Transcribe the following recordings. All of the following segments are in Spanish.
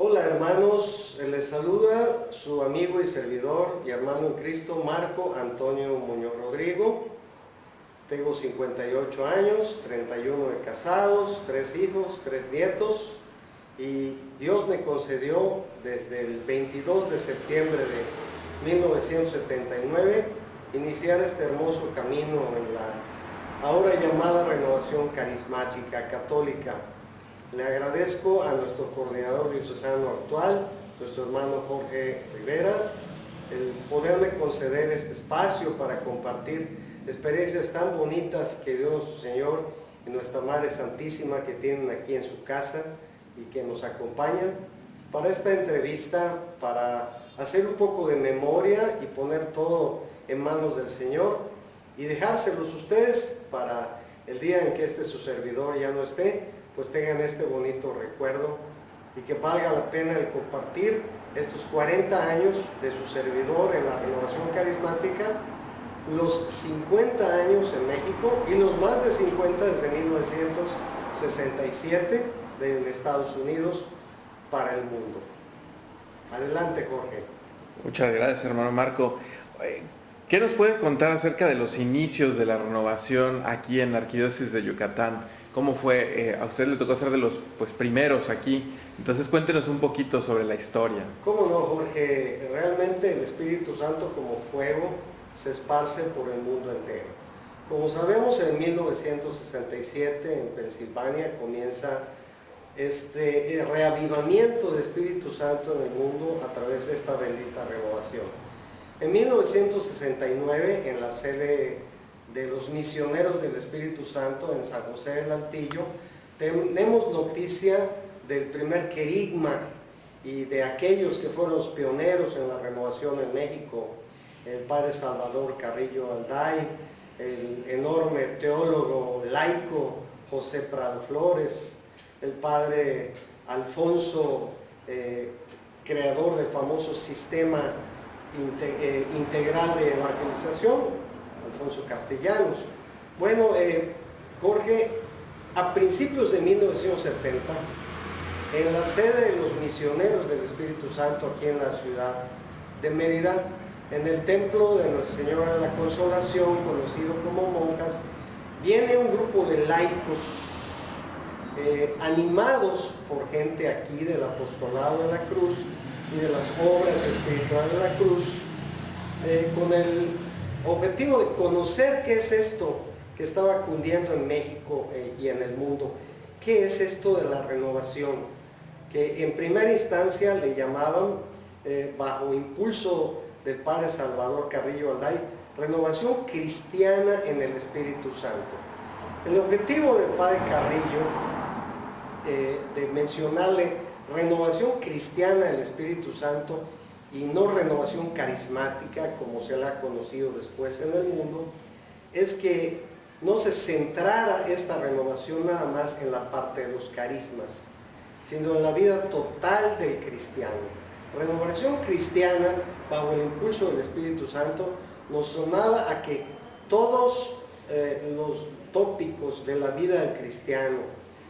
Hola hermanos, les saluda su amigo y servidor y hermano en Cristo Marco Antonio Muñoz Rodrigo. Tengo 58 años, 31 de casados, 3 hijos, 3 nietos, y Dios me concedió desde el 22 de septiembre de 1979 iniciar este hermoso camino en la ahora llamada renovación carismática católica. Le agradezco a nuestro coordinador diocesano actual, nuestro hermano Jorge Rivera, el poderme conceder este espacio para compartir experiencias tan bonitas que Dios Señor y nuestra Madre Santísima que tienen aquí en su casa y que nos acompañan para esta entrevista, para hacer un poco de memoria y poner todo en manos del Señor y dejárselos ustedes para el día en que su servidor ya no esté, pues tengan este bonito recuerdo y que valga la pena el compartir estos 40 años de su servidor en la renovación carismática, los 50 años en México y los más de 50 desde 1967 en Estados Unidos para el mundo. Adelante, Jorge. Muchas gracias, hermano Marco. ¿Qué nos puede contar acerca de los inicios de la renovación aquí en la Arquidiócesis de Yucatán? ¿Cómo fue? A usted le tocó ser de los primeros aquí, entonces cuéntenos un poquito sobre la historia. ¿Cómo no, Jorge? Realmente el Espíritu Santo como fuego se esparce por el mundo entero. Como sabemos, en 1967 en Pensilvania comienza este reavivamiento del Espíritu Santo en el mundo a través de esta bendita renovación. En 1969, en la sede de los misioneros del Espíritu Santo en San José del Altillo, tenemos noticia del primer querigma y de aquellos que fueron los pioneros en la renovación en México, el padre Salvador Carrillo Alday, el enorme teólogo laico José Prado Flores, el padre Alfonso, creador del famoso sistema integral de evangelización, Alfonso Castellanos. Bueno, Jorge, a principios de 1970, en la sede de los misioneros del Espíritu Santo aquí en la ciudad de Mérida, en el templo de Nuestra Señora de la Consolación, conocido como Monjas, viene un grupo de laicos animados por gente aquí del apostolado de la cruz y de las obras espirituales de la cruz, con el objetivo de conocer qué es esto que estaba cundiendo en México y en el mundo. ¿Qué es esto de la renovación? Que en primera instancia le llamaban, bajo impulso del padre Salvador Carrillo Alday, renovación cristiana en el Espíritu Santo. El objetivo del padre Carrillo, de mencionarle renovación cristiana en el Espíritu Santo y no renovación carismática como se la ha conocido después en el mundo, es que no se centrara esta renovación nada más en la parte de los carismas, sino en la vida total del cristiano. Renovación cristiana bajo el impulso del Espíritu Santo nos sonaba a que todos los tópicos de la vida del cristiano,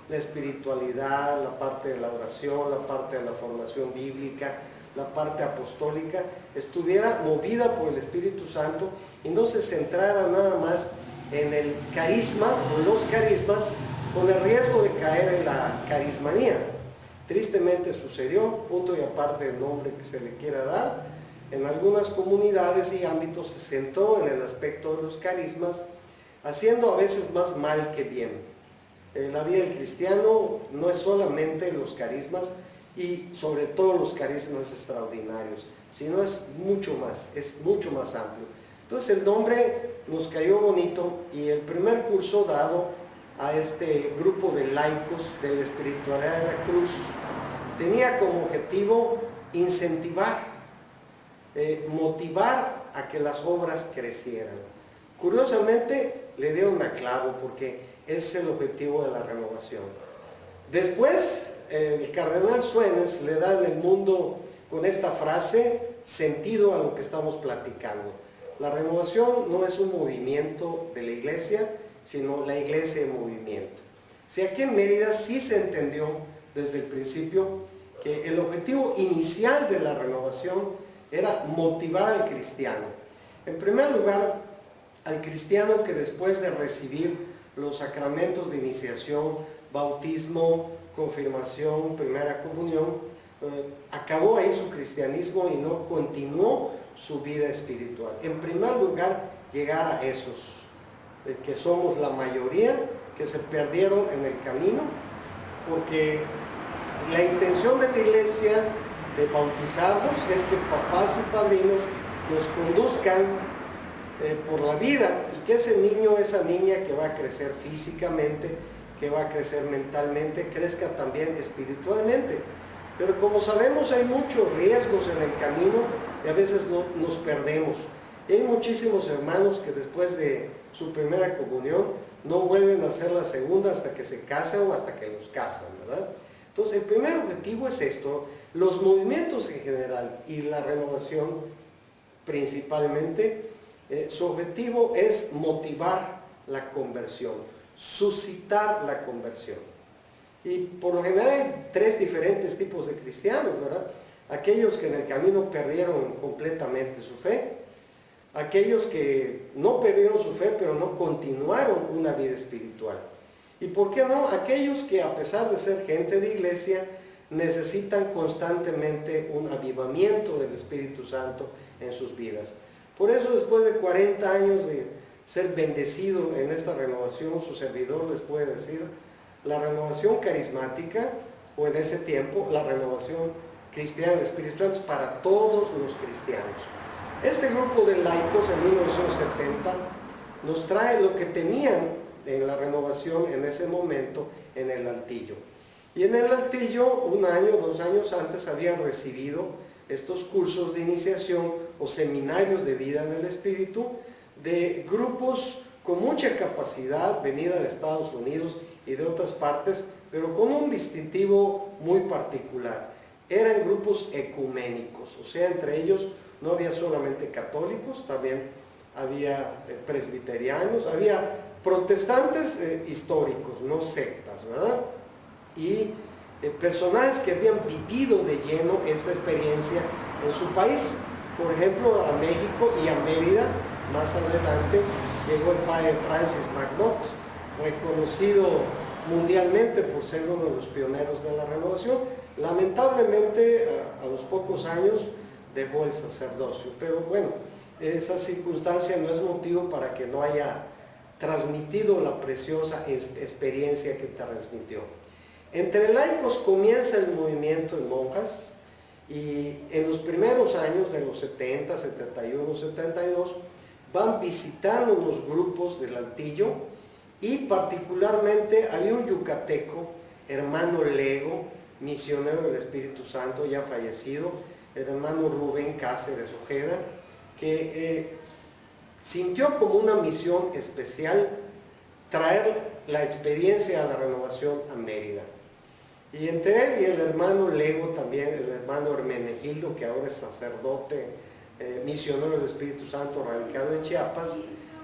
la espiritualidad, la parte de la oración, la parte de la formación bíblica, la parte apostólica, estuviera movida por el Espíritu Santo y no se centrara nada más en el carisma o los carismas, con el riesgo de caer en la carismanía. Tristemente sucedió, punto y aparte del nombre que se le quiera dar, en algunas comunidades y ámbitos se centró en el aspecto de los carismas, haciendo a veces más mal que bien. La vida del cristiano no es solamente los carismas, y sobre todo los carismas extraordinarios, sino es mucho más amplio. Entonces el nombre nos cayó bonito y el primer curso dado a este grupo de laicos de la espiritualidad de la cruz tenía como objetivo incentivar, motivar a que las obras crecieran. Curiosamente le dieron a clavo porque es el objetivo de la renovación. Después el cardenal Suénez le da en el mundo con esta frase sentido a lo que estamos platicando. La renovación no es un movimiento de la iglesia, sino la iglesia en movimiento. Si aquí en Mérida sí se entendió desde el principio que el objetivo inicial de la renovación era motivar al cristiano. En primer lugar, al cristiano que después de recibir los sacramentos de iniciación, bautismo, confirmación, primera comunión, acabó ahí su cristianismo y no continuó su vida espiritual. En primer lugar, llegar a esos, que somos la mayoría, que se perdieron en el camino, porque la intención de la iglesia de bautizarnos es que papás y padrinos nos conduzcan por la vida y que ese niño, esa niña que va a crecer físicamente, que va a crecer mentalmente, crezca también espiritualmente. Pero como sabemos, hay muchos riesgos en el camino y a veces nos perdemos. Y hay muchísimos hermanos que después de su primera comunión no vuelven a hacer la segunda hasta que se casan o hasta que los casan, ¿verdad? Entonces, el primer objetivo es esto. Los movimientos en general y la renovación principalmente, su objetivo es motivar la conversión, suscitar la conversión. Y por lo general hay tres diferentes tipos de cristianos, ¿verdad? Aquellos que en el camino perdieron completamente su fe, aquellos que no perdieron su fe pero no continuaron una vida espiritual. ¿Y por qué no? Aquellos que a pesar de ser gente de iglesia necesitan constantemente un avivamiento del Espíritu Santo en sus vidas. Por eso después de 40 años de ser bendecido en esta renovación, su servidor les puede decir, la renovación carismática, o en ese tiempo, la renovación cristiana del Espíritu Santo es para todos los cristianos. Este grupo de laicos en 1970 nos trae lo que tenían en la renovación en ese momento en el Altillo. Y en el Altillo, 1 año, 2 años antes, habían recibido estos cursos de iniciación o seminarios de vida en el Espíritu de grupos con mucha capacidad, venida de Estados Unidos y de otras partes, pero con un distintivo muy particular. Eran grupos ecuménicos, o sea, entre ellos no había solamente católicos, también había presbiterianos, había protestantes históricos, no sectas, ¿verdad? Y personajes que habían vivido de lleno esta experiencia en su país. Por ejemplo, a México y a Mérida, más adelante, llegó el padre Francis Magnot, reconocido mundialmente por ser uno de los pioneros de la renovación. Lamentablemente, a los pocos años dejó el sacerdocio, pero bueno, esa circunstancia no es motivo para que no haya transmitido la preciosa experiencia que transmitió. Entre laicos comienza el movimiento de monjas y en los primeros años de los 70, 71, 72 van visitando unos grupos del Altillo y particularmente había un yucateco, hermano Lego, misionero del Espíritu Santo, ya fallecido, el hermano Rubén Cáceres Ojeda, que sintió como una misión especial traer la experiencia a la renovación a Mérida. Y entre él y el hermano Lego también, el hermano Hermenegildo, que ahora es sacerdote, misionero del Espíritu Santo, radicado en Chiapas,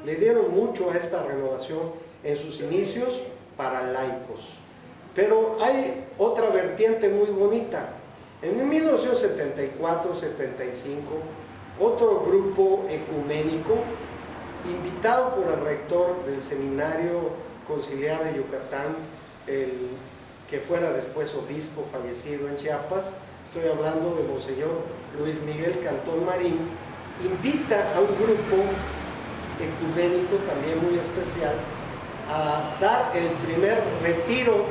le dieron mucho a esta renovación en sus inicios para laicos. Pero hay otra vertiente muy bonita. En 1974-75, otro grupo ecuménico, invitado por el rector del Seminario Conciliar de Yucatán, que fuera después obispo fallecido en Chiapas, estoy hablando de Monseñor Luis Miguel Cantón Marín, invita a un grupo ecuménico también muy especial a dar el primer retiro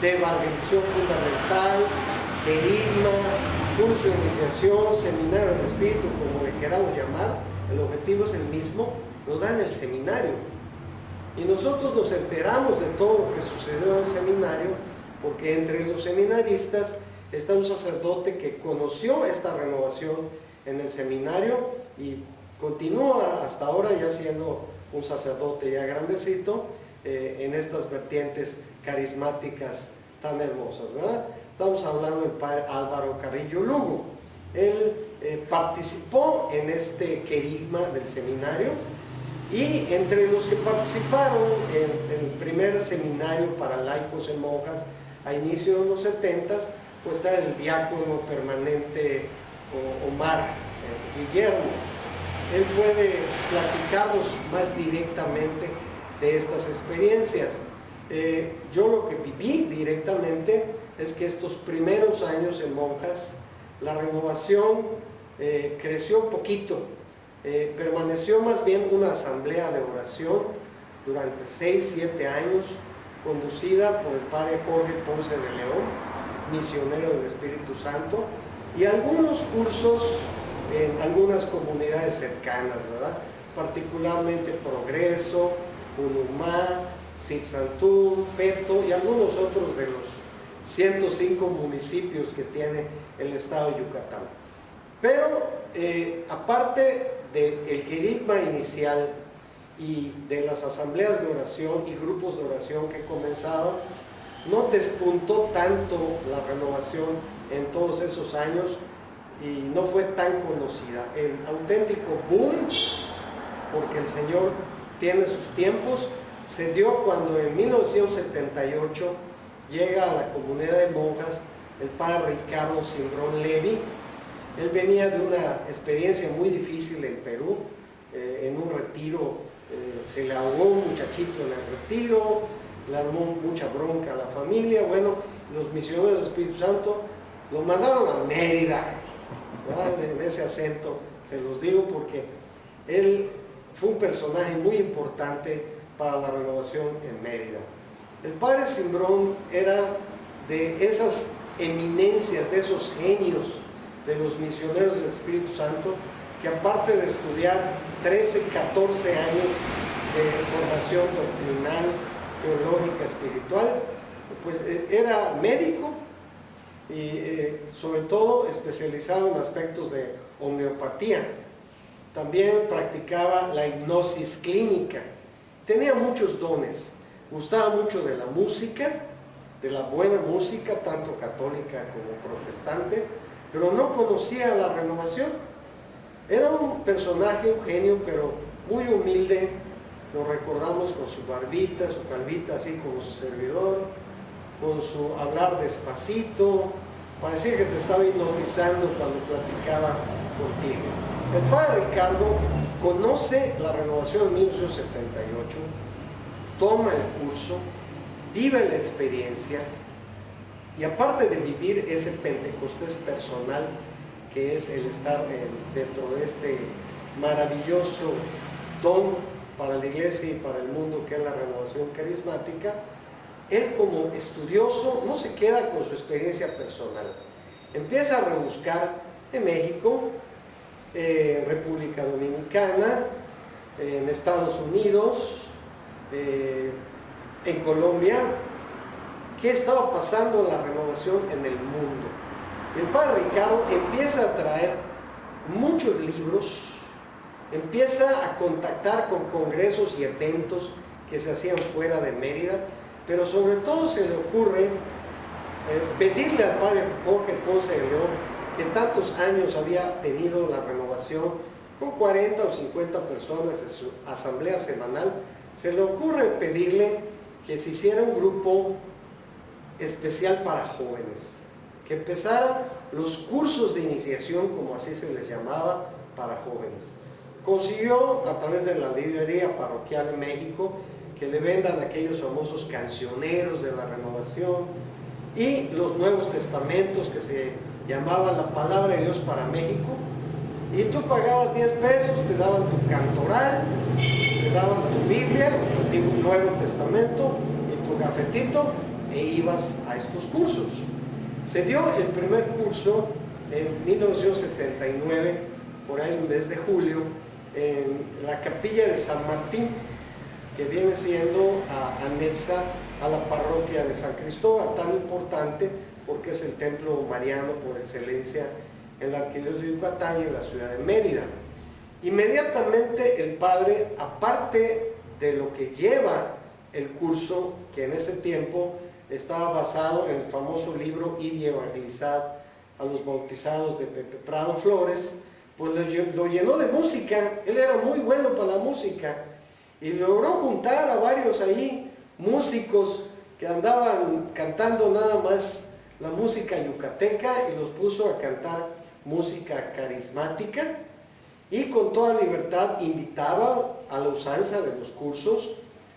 de evangelización fundamental, querigma, curso de iniciación, seminario del Espíritu, como le queramos llamar. El objetivo es el mismo, lo da en el seminario. Y nosotros nos enteramos de todo lo que sucedió en el seminario, porque entre los seminaristas está un sacerdote que conoció esta renovación en el seminario y continúa hasta ahora ya siendo un sacerdote ya grandecito en estas vertientes carismáticas tan hermosas, ¿verdad? Estamos hablando del padre Álvaro Carrillo Lugo. Él participó en este querigma del seminario y entre los que participaron en el primer seminario para laicos y monjas a inicios de los 70 pues está el diácono permanente Omar Guillermo. Él puede platicarnos más directamente de estas experiencias. Yo lo que viví directamente es que estos primeros años en Monjas, la renovación creció un poquito, permaneció más bien una asamblea de oración durante 6-7 años, conducida por el padre Jorge Ponce de León, misionero del Espíritu Santo, y algunos cursos en algunas comunidades cercanas, ¿verdad? Particularmente Progreso, Unumá, Sitzantún, Peto y algunos otros de los 105 municipios que tiene el estado de Yucatán. Pero aparte del querigma inicial y de las asambleas de oración y grupos de oración que comenzaban, no despuntó tanto la renovación en todos esos años y no fue tan conocida. El auténtico boom, porque el Señor tiene sus tiempos, se dio cuando en 1978 llega a la comunidad de monjas el padre Ricardo Simbrón Levi. Él venía de una experiencia muy difícil en Perú, en un retiro, se le ahogó un muchachito en el retiro, le armó mucha bronca a la familia. Bueno, los misioneros del Espíritu Santo lo mandaron a Mérida, ¿verdad? En ese acento se los digo porque él fue un personaje muy importante para la renovación en Mérida. El padre Simbrón era de esas eminencias, de esos genios de los misioneros del Espíritu Santo, que aparte de estudiar 13, 14 años de formación doctrinal, teológica, espiritual, pues era médico y sobre todo especializado en aspectos de homeopatía. También practicaba la hipnosis clínica. Tenía muchos dones, gustaba mucho de la música, de la buena música, tanto católica como protestante, pero no conocía la renovación. Era un personaje, un genio, pero muy humilde. Lo recordamos con su barbita, su calvita, así como su servidor, con su hablar despacito. Parecía que te estaba hipnotizando cuando platicaba contigo. El padre Ricardo conoce la renovación en 1978, toma el curso, vive la experiencia y aparte de vivir ese Pentecostés personal que es el estar dentro de este maravilloso don para la iglesia y para el mundo que es la renovación carismática, él como estudioso no se queda con su experiencia personal, empieza a rebuscar en México, República Dominicana, en Estados Unidos, en Colombia, qué estaba pasando en la renovación en el mundo. El padre Ricardo empieza a traer muchos libros, empieza a contactar con congresos y eventos que se hacían fuera de Mérida, pero sobre todo se le ocurre pedirle al padre Jorge Ponce de León, que tantos años había tenido la renovación con 40 o 50 personas en su asamblea semanal, se le ocurre pedirle que se hiciera un grupo especial para jóvenes, que empezara los cursos de iniciación, como así se les llamaba, para jóvenes. Consiguió a través de la librería parroquial en México que le vendan aquellos famosos cancioneros de la renovación y los Nuevos Testamentos que se llamaban la Palabra de Dios para México, y tú pagabas 10 pesos, te daban tu cantoral, te daban tu Biblia, el Antiguo Nuevo Testamento y tu gafetito, e ibas a estos cursos. Se dio el primer curso en 1979, por ahí en el mes de julio, en la capilla de San Martín, que viene siendo anexa a la parroquia de San Cristóbal, tan importante porque es el templo mariano por excelencia en la arquidiócesis de Yucatán y en la ciudad de Mérida. Inmediatamente el padre, aparte de lo que lleva el curso, que en ese tiempo estaba basado en el famoso libro Ir y Evangelizad a los bautizados de Pepe Prado Flores, pues lo llenó de música. Él era muy bueno para la música y logró juntar a varios ahí músicos que andaban cantando nada más la música yucateca y los puso a cantar música carismática, y con toda libertad invitaba a la usanza de los cursos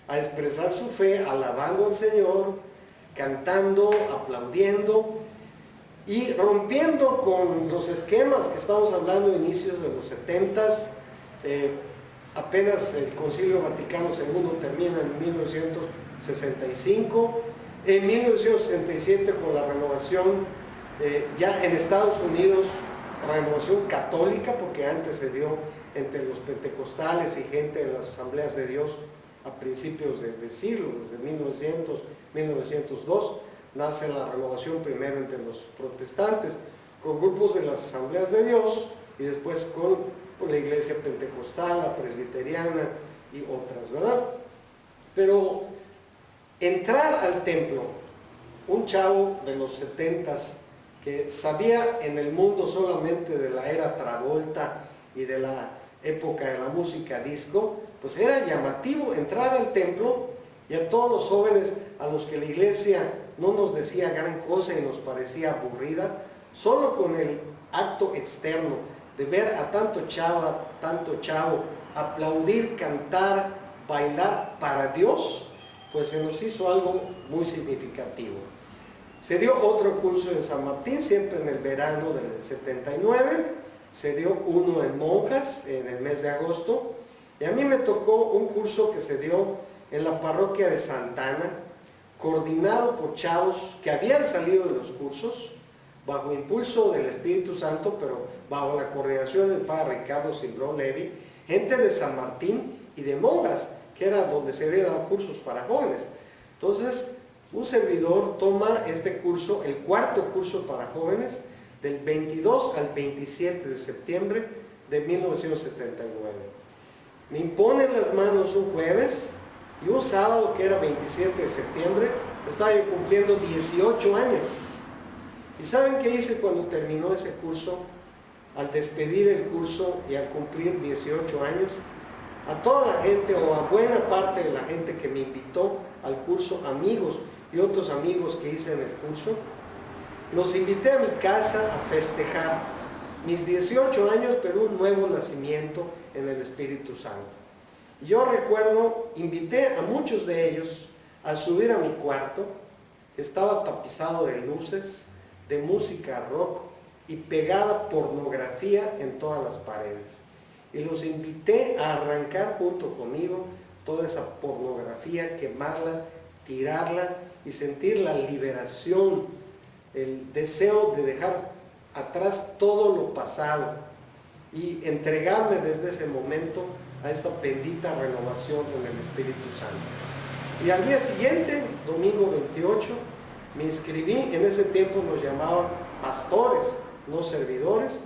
a expresar su fe, alabando al Señor, cantando, aplaudiendo y rompiendo con los esquemas que estamos hablando de inicios de los 70s. Apenas el Concilio Vaticano II termina en 1965. En 1967, con la renovación ya en Estados Unidos, renovación católica, porque antes se dio entre los pentecostales y gente de las asambleas de Dios a principios del siglo, desde 1900, 1902, nace la renovación primero entre los protestantes, con grupos de las asambleas de Dios, y después con la iglesia pentecostal, la presbiteriana y otras, ¿verdad? Pero entrar al templo, un chavo de los 70s que sabía en el mundo solamente de la era Travolta y de la época de la música disco, pues era llamativo entrar al templo, y a todos los jóvenes a los que la iglesia no nos decía gran cosa y nos parecía aburrida, solo con el acto externo de ver a tanto chavo aplaudir, cantar, bailar para Dios, pues se nos hizo algo muy significativo. Se dio otro curso en San Martín, siempre en el verano del 79, se dio uno en Monjas en el mes de agosto, y a mí me tocó un curso que se dio en la parroquia de Santa Ana, coordinado por chavos que habían salido de los cursos, bajo impulso del Espíritu Santo, pero bajo la coordinación del padre Ricardo Simbrón Levi, gente de San Martín y de Monjas, que era donde se habían dado cursos para jóvenes. Entonces, un servidor toma este curso, el cuarto curso para jóvenes, del 22 al 27 de septiembre de 1979. Me imponen las manos un jueves, y un sábado, que era 27 de septiembre, estaba yo cumpliendo 18 años. ¿Y saben qué hice cuando terminó ese curso? Al despedir el curso y al cumplir 18 años, a toda la gente, o a buena parte de la gente que me invitó al curso, amigos y otros amigos que hice en el curso, los invité a mi casa a festejar mis 18 años, pero un nuevo nacimiento en el Espíritu Santo. Yo recuerdo, invité a muchos de ellos a subir a mi cuarto, que estaba tapizado de luces, de música rock y pegada pornografía en todas las paredes. Y los invité a arrancar junto conmigo toda esa pornografía, quemarla, tirarla y sentir la liberación, el deseo de dejar atrás todo lo pasado y entregarme desde ese momento a esta bendita renovación en el Espíritu Santo. Y al día siguiente, domingo 28, me inscribí. En ese tiempo nos llamaban pastores, no servidores,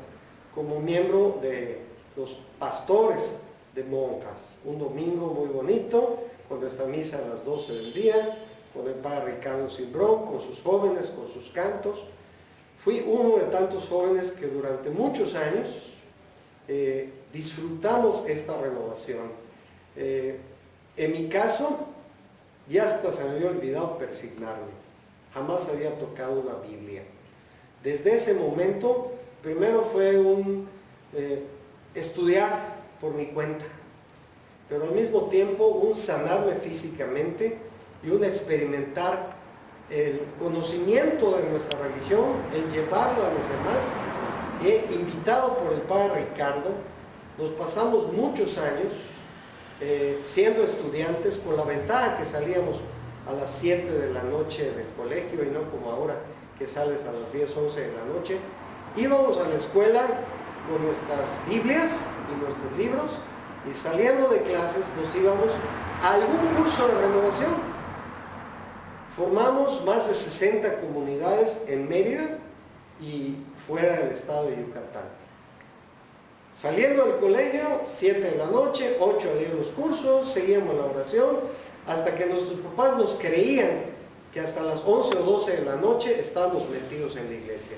como miembro de los pastores de Monjas. Un domingo muy bonito, con nuestra misa a las 12 del día, con el padre Ricardo Simbrón, con sus jóvenes, con sus cantos. Fui uno de tantos jóvenes que durante muchos años disfrutamos esta renovación. En mi caso, ya hasta se me había olvidado persignarme. Jamás había tocado una Biblia. Desde ese momento, primero fue un estudiar por mi cuenta, pero al mismo tiempo un sanarme físicamente y un experimentar el conocimiento de nuestra religión, el llevarlo a los demás. Invitado por el padre Ricardo, nos pasamos muchos años siendo estudiantes, con la ventaja que salíamos a las 7 de la noche del colegio y no como ahora que sales a las 10, 11 de la noche. Íbamos a la escuela con nuestras Biblias y nuestros libros, y saliendo de clases nos íbamos a algún curso de renovación. Formamos más de 60 comunidades en Mérida y fuera del estado de Yucatán. Saliendo del colegio, 7 de la noche, 8 de los cursos, seguíamos la oración, hasta que nuestros papás nos creían que hasta las 11 o 12 de la noche estábamos metidos en la iglesia.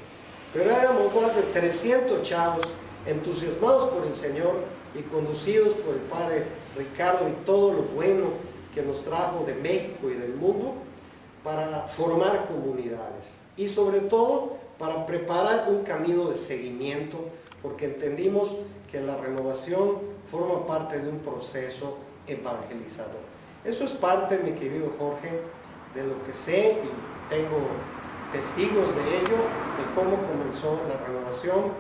Pero éramos más de 300 chavos entusiasmados por el Señor y conducidos por el padre Ricardo y todo lo bueno que nos trajo de México y del mundo. para formar comunidades y sobre todo para preparar un camino de seguimiento, porque entendimos que la renovación forma parte de un proceso evangelizador. Eso es parte, mi querido Jorge, de lo que sé y tengo testigos de ello, de cómo comenzó la renovación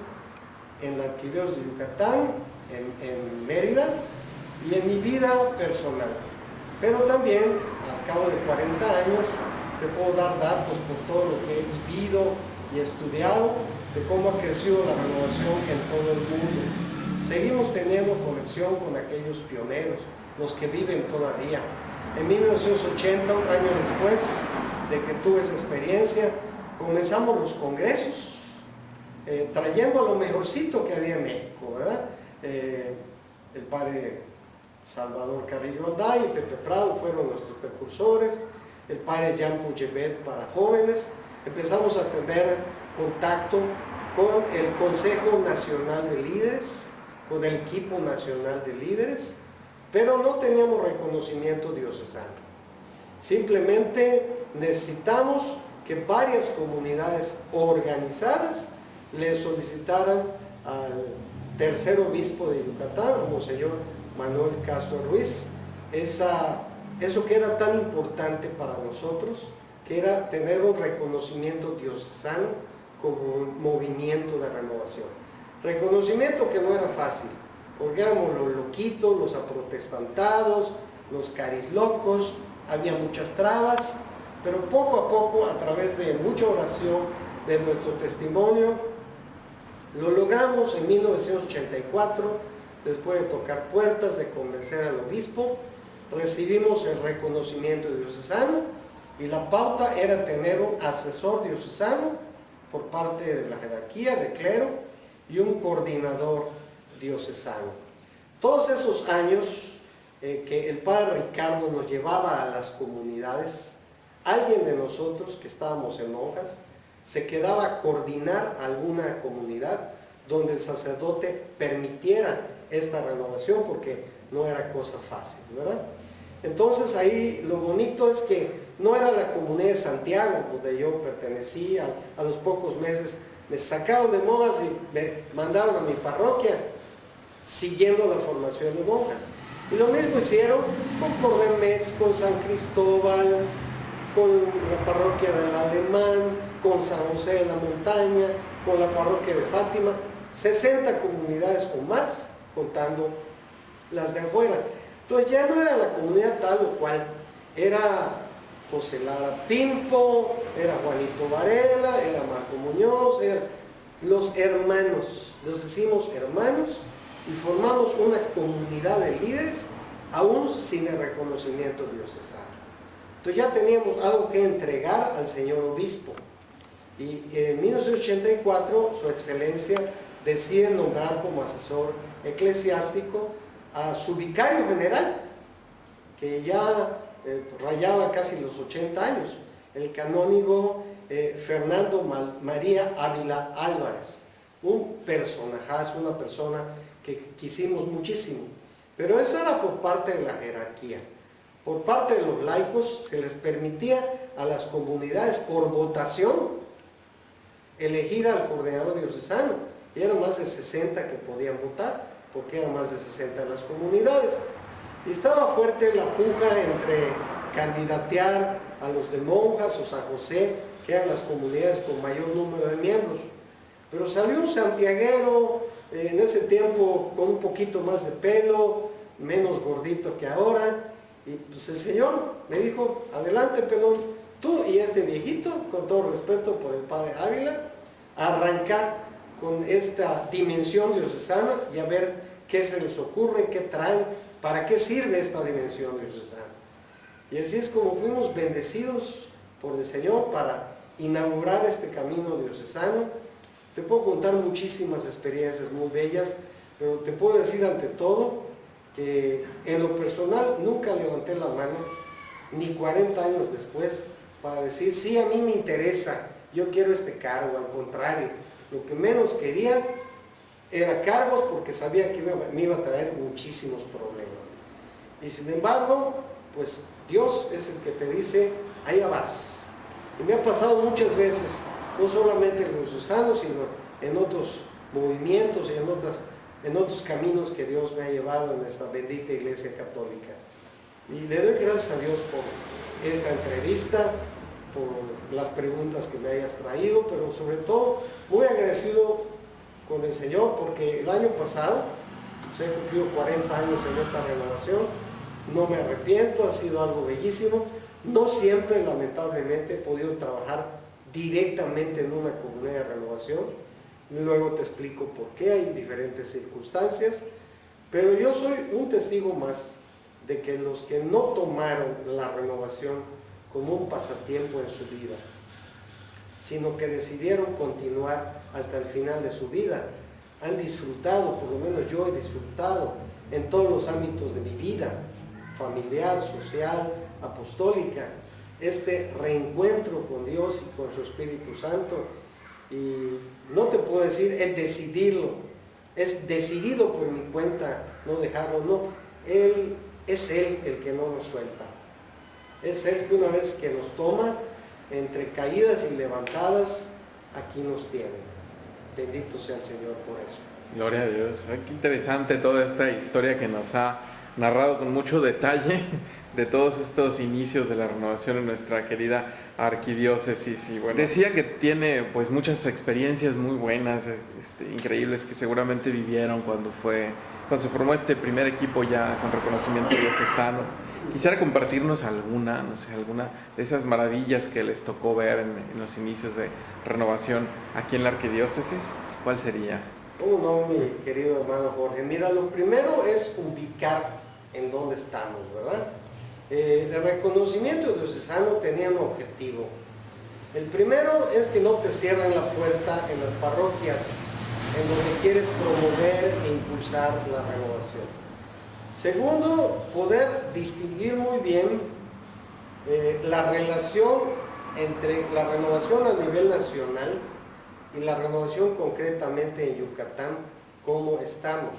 en la Arquidiócesis de Yucatán, en Mérida, y en mi vida personal. Pero también, al cabo de 40 años, te puedo dar datos por todo lo que he vivido y estudiado de cómo ha crecido la renovación en todo el mundo. Seguimos teniendo conexión con aquellos pioneros, los que viven todavía. En 1980, un año después de que tuve esa experiencia, comenzamos los congresos, trayendo lo mejorcito que había en México, ¿verdad? El padre Salvador Carrillo Alday y Pepe Prado fueron nuestros precursores, el padre Jean Puchevet para jóvenes. Empezamos a tener contacto con el Consejo Nacional de Líderes, con el equipo nacional de líderes, pero no teníamos reconocimiento diocesano. Simplemente necesitamos que varias comunidades organizadas le solicitaran al tercer obispo de Yucatán, a Monseñor Manuel Castro Ruiz, eso que era tan importante para nosotros, que era tener un reconocimiento diocesano como un movimiento de renovación. Reconocimiento que no era fácil, porque éramos los loquitos, los aprotestantados, los carislocos, había muchas trabas, pero poco a poco, a través de mucha oración, de nuestro testimonio, lo logramos en 1984, después de tocar puertas, de convencer al obispo, recibimos el reconocimiento diocesano y la pauta era tener un asesor diocesano por parte de la jerarquía, de clero, y un coordinador diocesano. Todos esos años que el padre Ricardo nos llevaba a las comunidades, alguien de nosotros que estábamos en monjas se quedaba a coordinar alguna comunidad donde el sacerdote permitiera esta renovación, porque no era cosa fácil, ¿verdad? Entonces ahí lo bonito es que no era la comunidad de Santiago donde yo pertenecía. A los pocos meses me sacaron de monjas y me mandaron a mi parroquia siguiendo la formación de monjas. Y lo mismo hicieron con Cordemets, con San Cristóbal, con la parroquia del Alemán, con San José de la Montaña, con la parroquia de Fátima, 60 comunidades o más, contando las de afuera. Entonces ya no era la comunidad tal o cual, era José Lara Pimpo, era Juanito Varela, era Marco Muñoz, eran los hermanos, los decimos hermanos, y formamos una comunidad de líderes aún sin el reconocimiento diocesano. Entonces ya teníamos algo que entregar al señor obispo, y en 1984 su excelencia decide nombrar como asesor eclesiástico a su vicario general, que ya rayaba casi los 80 años, el canónigo Fernando María Ávila Álvarez, un personajazo, una persona que quisimos muchísimo, pero eso era por parte de la jerarquía. Por parte de los laicos se les permitía a las comunidades por votación elegir al coordinador diocesano, y eran más de 60 que podían votar, porque eran más de 60 las comunidades. Y estaba fuerte la puja entre candidatear a los de monjas o San José, que eran las comunidades con mayor número de miembros. Pero salió un santiaguero, en ese tiempo con un poquito más de pelo, menos gordito que ahora, y pues el Señor me dijo: adelante, pelón, tú y este viejito, con todo respeto por el padre Ávila, a arrancar con esta dimensión diocesana y a ver qué se les ocurre, qué traen, para qué sirve esta dimensión diocesana. Y así es como fuimos bendecidos por el Señor para inaugurar este camino diocesano. Te puedo contar muchísimas experiencias muy bellas, pero te puedo decir ante todo que en lo personal nunca levanté la mano, ni 40 años después, para decir: sí, a mí me interesa, yo quiero este cargo. Al contrario, lo que menos quería era cargos, porque sabía que me iba a traer muchísimos problemas. Y sin embargo, pues Dios es el que te dice: ahí vas. Y me ha pasado muchas veces, no solamente en los diocesanos, sino en otros movimientos y en otros caminos que Dios me ha llevado en esta bendita Iglesia Católica. Y le doy gracias a Dios por esta entrevista, por las preguntas que me hayas traído, pero sobre todo muy agradecido con el Señor, porque el año pasado he cumplido 40 años en esta renovación, no me arrepiento, ha sido algo bellísimo. No siempre, lamentablemente, he podido trabajar directamente en una comunidad de renovación, luego te explico por qué, hay diferentes circunstancias, pero yo soy un testigo más de que los que no tomaron la renovación como un pasatiempo en su vida, sino que decidieron continuar hasta el final de su vida, han disfrutado, por lo menos yo he disfrutado en todos los ámbitos de mi vida, familiar, social, apostólica, este reencuentro con Dios y con su Espíritu Santo. Y no te puedo decir el decidirlo, es decidido por mi cuenta no dejarlo, no, es Él el que no nos suelta, es Él que una vez que nos toma, entre caídas y levantadas, aquí nos tiene. Bendito sea el Señor por eso. Gloria a Dios. Qué interesante toda esta historia que nos ha narrado con mucho detalle de todos estos inicios de la renovación en nuestra querida arquidiócesis. Y bueno, decía que tiene pues muchas experiencias muy buenas, increíbles, que seguramente vivieron cuando se formó este primer equipo ya con reconocimiento diocesano. Quisiera compartirnos alguna de esas maravillas que les tocó ver en los inicios de renovación aquí en la arquidiócesis. ¿Cuál sería? Oh, no, mi querido hermano Jorge. Mira, lo primero es ubicar en dónde estamos, ¿verdad? El reconocimiento diocesano tenía un objetivo. El primero es que no te cierren la puerta en las parroquias en donde quieres promover e impulsar la renovación. Segundo, poder distinguir muy bien la relación entre la renovación a nivel nacional y la renovación concretamente en Yucatán, cómo estamos.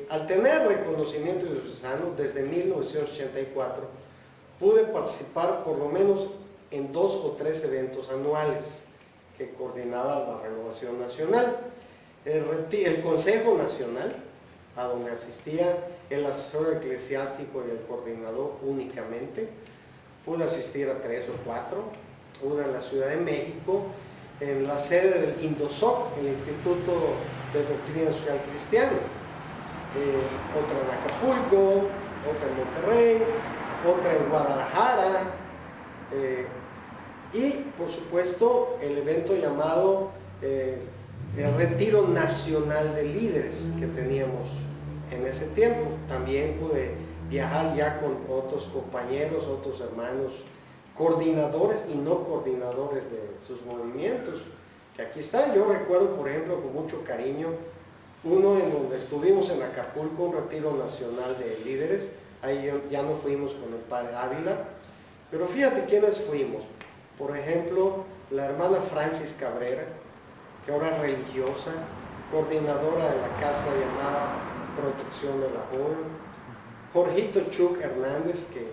Al tener reconocimiento diocesano desde 1984, pude participar por lo menos en 2 o 3 eventos anuales que coordinaba la Renovación Nacional. El Consejo Nacional, a donde asistía el asesor eclesiástico y el coordinador únicamente, pude asistir a 3 o 4, una en la Ciudad de México, en la sede del INDOSOC, el Instituto de Doctrina Social Cristiana, otra en Acapulco, otra en Monterrey, otra en Guadalajara, y por supuesto el evento llamado el Retiro Nacional de Líderes que teníamos en ese tiempo. También pude viajar ya con otros compañeros, otros hermanos, coordinadores y no coordinadores de sus movimientos, que aquí están. Yo recuerdo, por ejemplo, con mucho cariño, uno en donde estuvimos en Acapulco, un retiro nacional de líderes. Ahí ya no fuimos con el padre Ávila, pero fíjate quiénes fuimos. Por ejemplo, la hermana Francis Cabrera, que ahora es religiosa, coordinadora de la casa llamada Protección de la Joven. Jorgito Chuck Hernández, que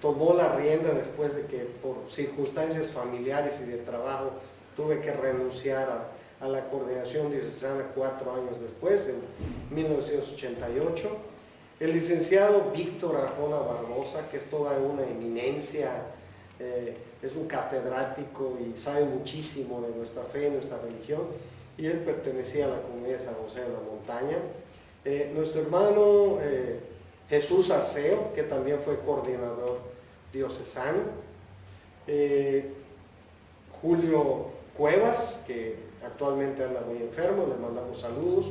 tomó la rienda después de que por circunstancias familiares y de trabajo tuve que renunciar a la coordinación diocesana 4 años después, en 1988. El licenciado Víctor Arjona Barbosa, que es toda una eminencia, es un catedrático y sabe muchísimo de nuestra fe, nuestra religión, y él pertenecía a la comunidad de San José de la Montaña. Nuestro hermano Jesús Arceo, que también fue coordinador diocesano. Julio Cuevas, que actualmente anda muy enfermo, le mandamos saludos,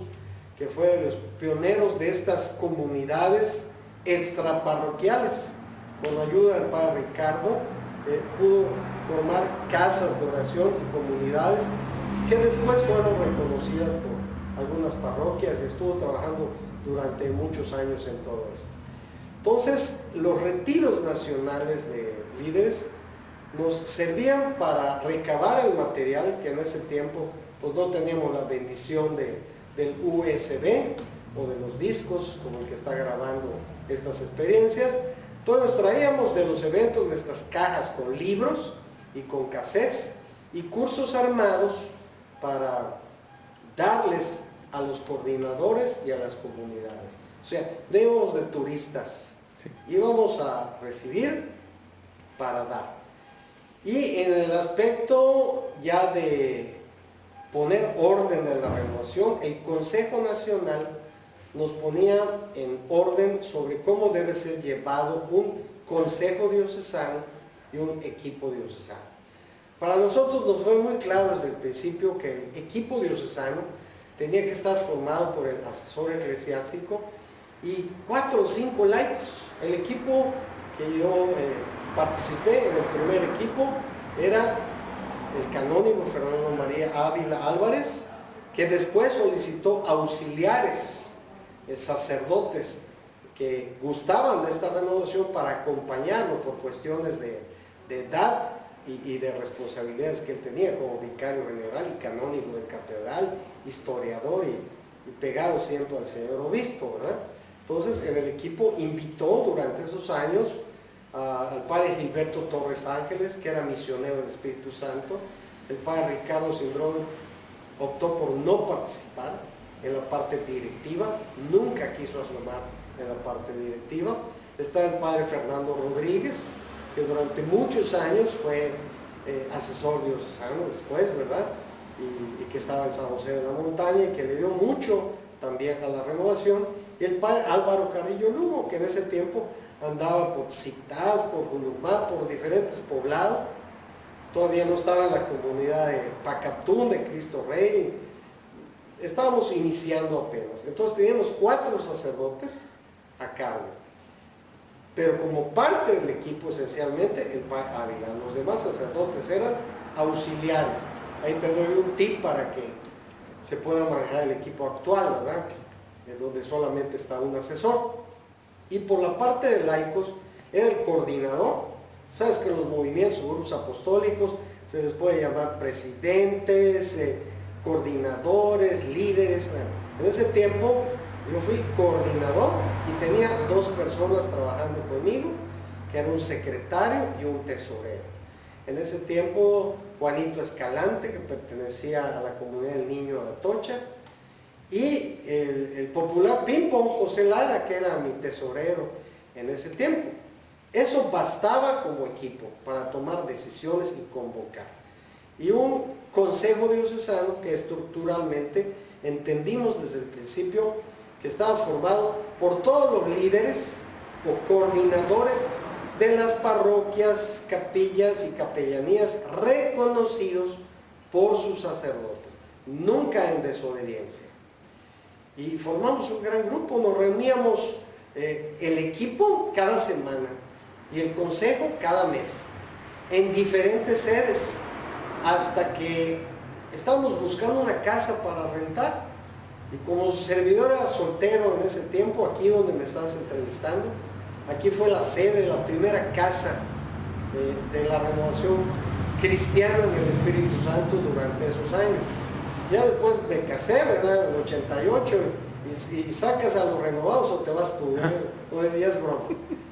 que fue de los pioneros de estas comunidades extraparroquiales. Con la ayuda del padre Ricardo, pudo formar casas de oración y comunidades que después fueron reconocidas por algunas parroquias, y estuvo trabajando durante muchos años en todo esto. Entonces, los retiros nacionales de líderes nos servían para recabar el material, que en ese tiempo pues no teníamos la bendición del USB o de los discos como el que está grabando estas experiencias. Entonces nos traíamos de los eventos nuestras cajas con libros, y con cassettes, y cursos armados para darles a los coordinadores y a las comunidades. O sea, no íbamos de turistas, íbamos a recibir para dar. Y en el aspecto ya de poner orden en la renovación, el Consejo Nacional nos ponía en orden sobre cómo debe ser llevado un consejo diocesano y un equipo diocesano. Para nosotros nos fue muy claro desde el principio que el equipo diocesano tenía que estar formado por el asesor eclesiástico y 4 o 5 laicos. El equipo que yo participé, en el primer equipo, era el canónigo Fernando María Ávila Álvarez, que después solicitó auxiliares, sacerdotes, que gustaban de esta renovación para acompañarlo por cuestiones de edad y de responsabilidades que él tenía como vicario general y canónigo de catedral, historiador y pegado siempre al señor obispo, ¿verdad? Entonces, en el equipo invitó durante esos años al padre Gilberto Torres Ángeles, que era misionero del Espíritu Santo. El padre Ricardo Cindrón optó por no participar en la parte directiva, nunca quiso asomar en la parte directiva. Está el padre Fernando Rodríguez, que durante muchos años fue asesor diocesano después, ¿verdad? Y que estaba en San José de la Montaña y que le dio mucho también a la renovación. Y el padre Álvaro Carrillo Lugo, que en ese tiempo andaba por Citás, por Julumá, por diferentes poblados. Todavía no estaba en la comunidad de Pacatún, de Cristo Rey. Estábamos iniciando apenas. Entonces teníamos 4 sacerdotes a cargo. Pero como parte del equipo, esencialmente, el padre Ávila. Los demás sacerdotes eran auxiliares. Ahí te doy un tip para que se pueda manejar el equipo actual, ¿verdad? En donde solamente está un asesor. Y por la parte de laicos, era el coordinador. Sabes que en los movimientos o grupos apostólicos se les puede llamar presidentes, coordinadores, líderes. En ese tiempo yo fui coordinador y tenía 2 personas trabajando conmigo, que era un secretario y un tesorero. En ese tiempo Juanito Escalante, que pertenecía a la comunidad del Niño de Atocha, y el popular Pimpón José Lara, que era mi tesorero en ese tiempo. Eso bastaba como equipo para tomar decisiones y convocar. Y un consejo diocesano que estructuralmente entendimos desde el principio que estaba formado por todos los líderes o coordinadores de las parroquias, capillas y capellanías reconocidos por sus sacerdotes, nunca en desobediencia. Y formamos un gran grupo, nos reuníamos el equipo cada semana y el consejo cada mes, en diferentes sedes, hasta que estábamos buscando una casa para rentar. Y como su servidor era soltero en ese tiempo, aquí donde me estás entrevistando, aquí fue la sede, la primera casa de la renovación cristiana en el Espíritu Santo durante esos años. Ya después me casé, ¿verdad? En el 88, y sacas a los renovados o te vas tú. Ya es broma,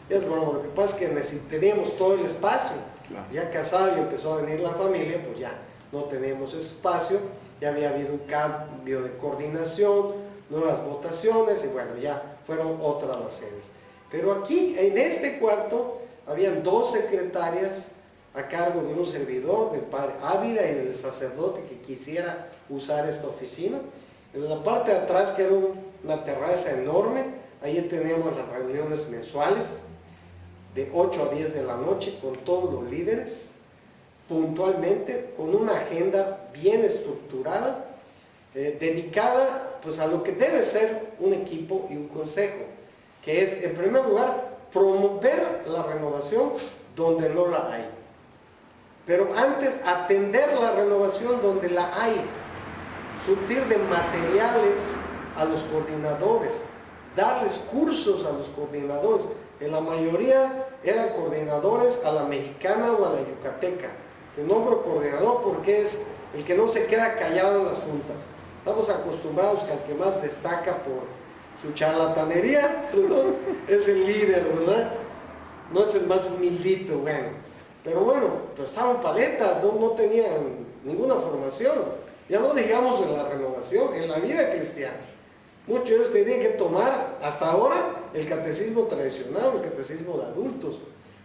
ya es broma. Lo que pasa es que teníamos todo el espacio. Claro. Ya casado y empezó a venir la familia, pues ya no teníamos espacio, ya había habido un cambio de coordinación, nuevas votaciones, y bueno, ya fueron otras las sedes. Pero aquí, en este cuarto, habían 2 secretarias a cargo de un servidor, del padre Ávila y del sacerdote que quisiera usar esta oficina. En la parte de atrás, que era una terraza enorme, ahí teníamos las reuniones mensuales de 8 a 10 de la noche con todos los líderes, puntualmente, con una agenda bien estructurada, dedicada pues a lo que debe ser un equipo y un consejo, que es, en primer lugar, promover la renovación donde no la hay. Pero antes, atender la renovación donde la hay, surtir de materiales a los coordinadores, darles cursos a los coordinadores. En la mayoría eran coordinadores a la mexicana o a la yucateca. Te nombro coordinador porque es el que no se queda callado en las juntas. Estamos acostumbrados que al que más destaca por su charlatanería, ¿no? Es el líder, ¿verdad? No es el más humildito. Bueno, Pero bueno, pues estaban paletas, no tenían ninguna formación. Ya no digamos en la renovación, en la vida cristiana. Muchos de ellos tenían que tomar hasta ahora el catecismo tradicional, el catecismo de adultos.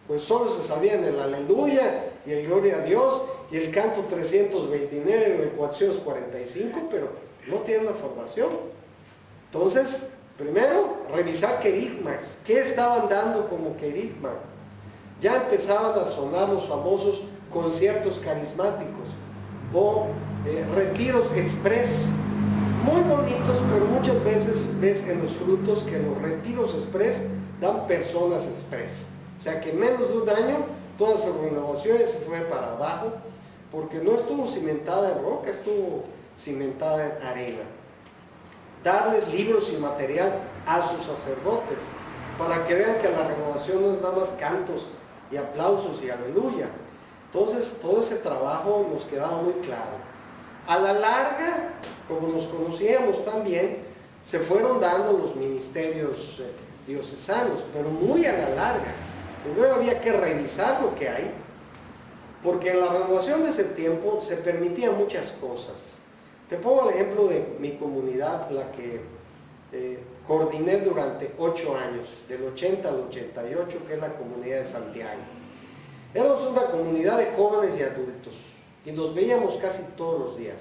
Pues solo se sabían el aleluya y el gloria a Dios y el canto 329 o el 445, pero no tienen la formación. Entonces, primero, revisar querigmas. ¿Qué estaban dando como querigma? Ya empezaban a sonar los famosos conciertos carismáticos o retiros express, muy bonitos, pero muchas veces ves en los frutos que los retiros express dan personas express. O sea que en menos de un año todas sus renovaciones se fue para abajo, porque no estuvo cimentada en roca, estuvo cimentada en arena. Darles libros y material a sus sacerdotes, para que vean que la renovación no es nada más cantos y aplausos y aleluya. Entonces todo ese trabajo nos quedaba muy claro. A la larga, como nos conocíamos también, se fueron dando los ministerios diocesanos, pero muy a la larga. Primero había que revisar lo que hay, porque en la renovación de ese tiempo se permitían muchas cosas. Te pongo el ejemplo de mi comunidad, la que coordiné durante 8 años, del 80 al 88, que es la comunidad de Santiago. Éramos una comunidad de jóvenes y adultos, y nos veíamos casi todos los días.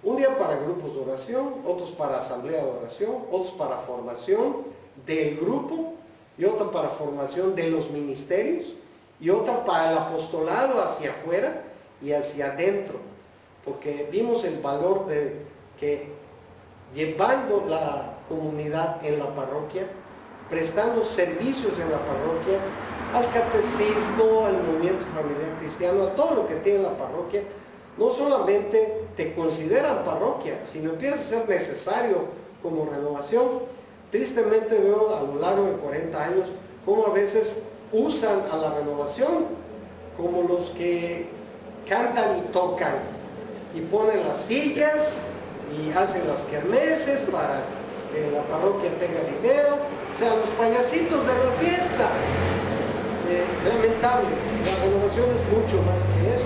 Un día para grupos de oración, otros para asamblea de oración, otros para formación del grupo, y otra para formación de los ministerios, y otra para el apostolado hacia afuera y hacia adentro, porque vimos el valor de que llevando la comunidad en la parroquia, prestando servicios en la parroquia, al catecismo, al movimiento familiar cristiano, a todo lo que tiene la parroquia, no solamente te consideran parroquia, sino empieza a ser necesario como renovación. Tristemente veo a lo largo de 40 años cómo a veces usan a la renovación como los que cantan y tocan y ponen las sillas y hacen las kermeses para que la parroquia tenga dinero, o sea, los payasitos de la fiesta. Lamentable, la renovación es mucho más que eso,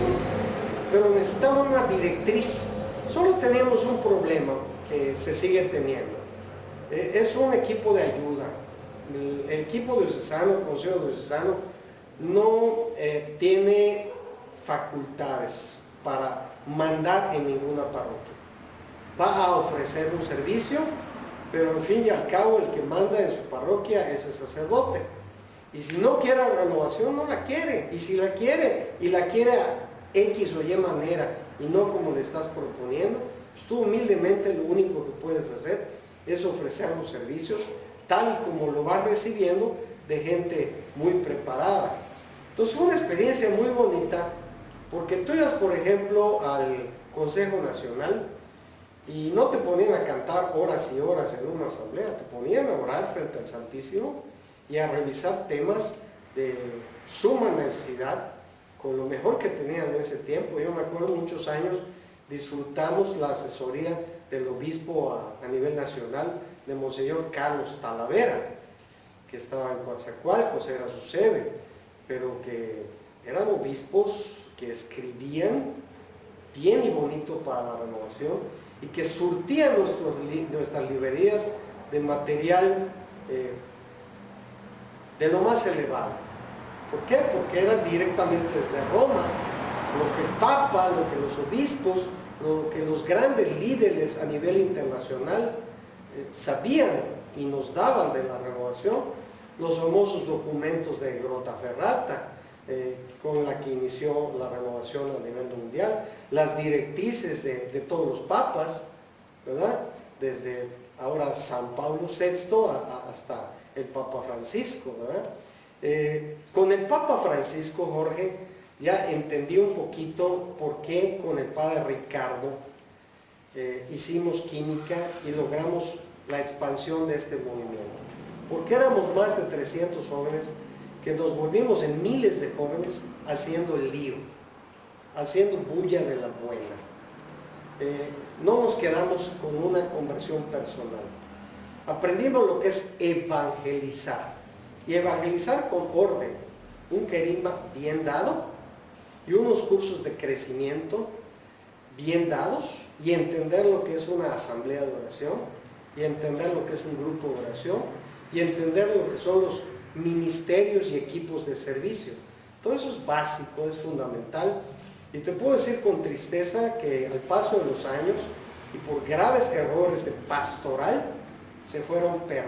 pero necesitamos una directriz. Solo teníamos un problema que se sigue teniendo, es un equipo de ayuda. El equipo diocesano, el consejo diocesano, no tiene facultades para mandar en ninguna parroquia. Va a ofrecer un servicio, pero al fin y al cabo el que manda en su parroquia es el sacerdote. Y si no quiere la renovación, no la quiere. Y si la quiere, y la quiere a X o Y manera, y no como le estás proponiendo, pues tú humildemente lo único que puedes hacer es ofrecer los servicios tal y como lo vas recibiendo de gente muy preparada. Entonces fue una experiencia muy bonita, porque tú ibas, por ejemplo, al Consejo Nacional y no te ponían a cantar horas y horas en una asamblea, te ponían a orar frente al Santísimo y a revisar temas de suma necesidad con lo mejor que tenían en ese tiempo. Yo me acuerdo muchos años disfrutamos la asesoría del obispo a nivel nacional, de Monseñor Carlos Talavera, que estaba en Coatzacoalcos, era su sede, pero que eran obispos que escribían bien y bonito para la renovación y que surtían nuestras librerías de material de lo más elevado. ¿Por qué? Porque eran directamente desde Roma, lo que el Papa, lo que los obispos, lo que los grandes líderes a nivel internacional sabían y nos daban de la renovación, los famosos documentos de Grottaferrata, con la que inició la renovación a nivel mundial, las directrices de todos los papas, ¿verdad? Desde ahora San Pablo VI hasta el Papa Francisco, ¿verdad? Con el Papa Francisco, Jorge, ya entendí un poquito por qué con el Padre Ricardo hicimos química y logramos la expansión de este movimiento. Porque éramos más de 300 jóvenes que nos volvimos en miles de jóvenes haciendo el lío, haciendo bulla de la buena. No nos quedamos con una conversión personal. Aprendimos lo que es evangelizar, y evangelizar con orden. un querigma bien dado y unos cursos de crecimiento bien dados, y entender lo que es una asamblea de oración, y entender lo que es un grupo de oración, y entender lo que son los ministerios y equipos de servicio. Todo eso es básico, es fundamental, y te puedo decir con tristeza que al paso de los años y por graves errores de pastoral se fueron perdiendo